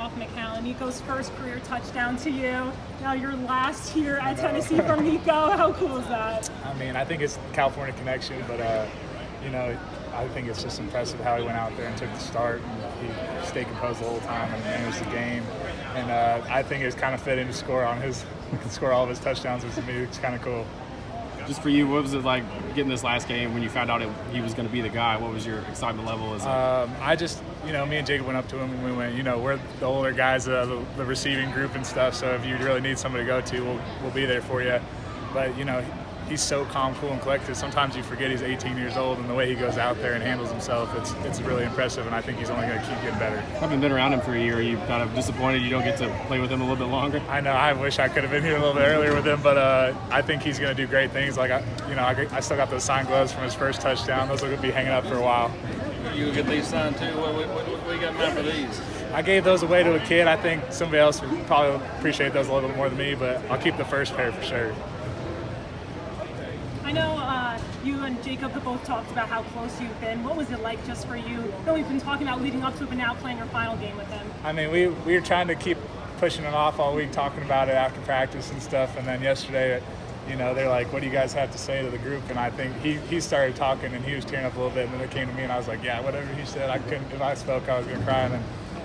off McCallan. Nico's first career touchdown to you. Now your last here at Tennessee from Nico. How cool is that? I mean, I think it's California connection, but I think it's just impressive how he went out there and took the start. And he stayed composed the whole time and managed the game. And I think it's kind of fitting to score all of his touchdowns, which to me is kind of cool. Just for you, what was it like getting this last game when you found out he was going to be the guy? What was your excitement level? I just, me and Jacob went up to him and we went, we're the older guys, the receiving group and stuff, so if you really need somebody to go to, we'll be there for you. But, he's so calm, cool, and collected. Sometimes you forget he's 18 years old, and the way he goes out there and handles himself, it's really impressive, and I think he's only going to keep getting better. Having been around him for a year, are you kind of disappointed you don't get to play with him a little bit longer? I know. I wish I could have been here a little bit earlier with him, but I think he's going to do great things. Like, I still got those signed gloves from his first touchdown. Those will be hanging up for a while. You get these signed too? What you got in mind for these? I gave those away to a kid. I think somebody else would probably appreciate those a little bit more than me, but I'll keep the first pair for sure. I know you and Jacob have both talked about how close you've been. What was it like just for you? I know we've been talking about leading up to it, but now playing your final game with him. I mean, we were trying to keep pushing it off all week, talking about it after practice and stuff. And then yesterday, they're like, what do you guys have to say to the group? And I think he started talking and he was tearing up a little bit. And then it came to me and I was like, yeah, whatever he said, I couldn't. If I spoke, I was going to cry. And then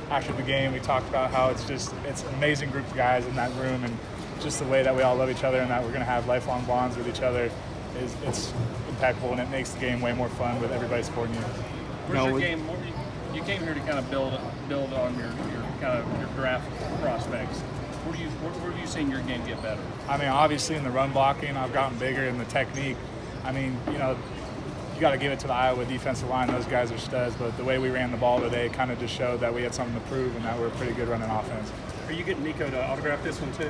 after the game, we talked about how it's an amazing group of guys in that room, and just the way that we all love each other and that we're going to have lifelong bonds with each other. It's impeccable, and it makes the game way more fun with everybody supporting you. Where's your game? You came here to kind of build on your kind of your draft prospects. Where do you seeing your game get better? I mean, obviously in the run blocking, I've gotten bigger in the technique. I mean, you got to give it to the Iowa defensive line. Those guys are studs, but the way we ran the ball today kind of just showed that we had something to prove and that we're a pretty good running offense. Are you getting Nico to autograph this one too?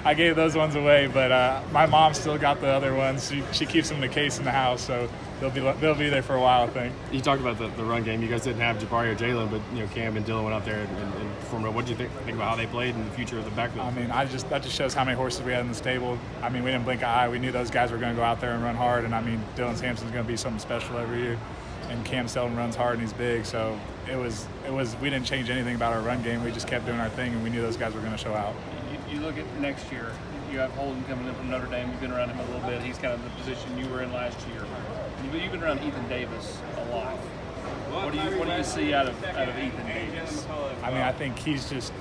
I gave those ones away, but my mom still got the other ones. She keeps them in a case in the house, so they'll be there for a while, I think. You talked about the run game. You guys didn't have Jabari or Jalen, but Cam and Dylan went out there and performed. What did you think about how they played and the future of the backfield? I mean, that just shows how many horses we had in the stable. I mean, we didn't blink an eye. We knew those guys were going to go out there and run hard, and I mean, Dylan Sampson's going to be something special every year. And Cam Selden runs hard and he's big, so it was. We didn't change anything about our run game. We just kept doing our thing, and we knew those guys were going to show out. You look at next year. You have Holden coming in from Notre Dame. You've been around him a little bit. He's kind of the position you were in last year. You've been around Ethan Davis a lot. What do you see out of Ethan Davis? I mean, I think he's just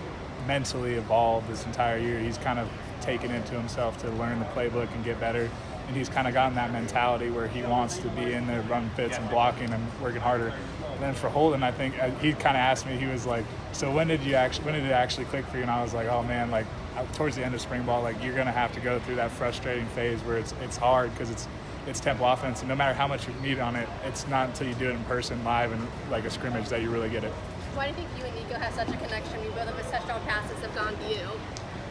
mentally evolved this entire year. He's kind of taken into himself to learn the playbook and get better. And he's kind of gotten that mentality where he wants to be in there, run fits and blocking and working harder. And then for Holden, I think he kind of asked me, he was like, so when did it actually click for you? And I was like, oh man, like towards the end of spring ball, like you're going to have to go through that frustrating phase where it's hard because it's tempo offense. And no matter how much you need on it, it's not until you do it in person, live, and like a scrimmage that you really get it. Why do you think you and Nico have such a connection? You both of his touchdown passes have gone to you.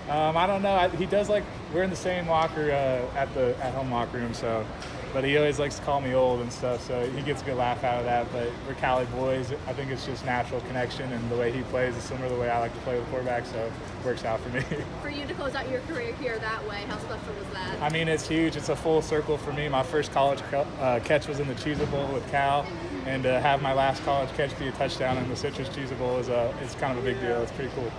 I don't know. He does we're in the same locker at home locker room, so. But he always likes to call me old and stuff, so he gets a good laugh out of that. But we're Cali boys. I think it's just natural connection, and the way he plays is similar to the way I like to play with quarterback, so it works out for me. For you to close out your career here that way, how special was that? I mean, it's huge. It's a full circle for me. My first college catch was in the Cheez It Bowl with Cal, and to have my last college catch be a touchdown in the Citrus Cheez It Bowl is kind of a big deal. It's pretty cool.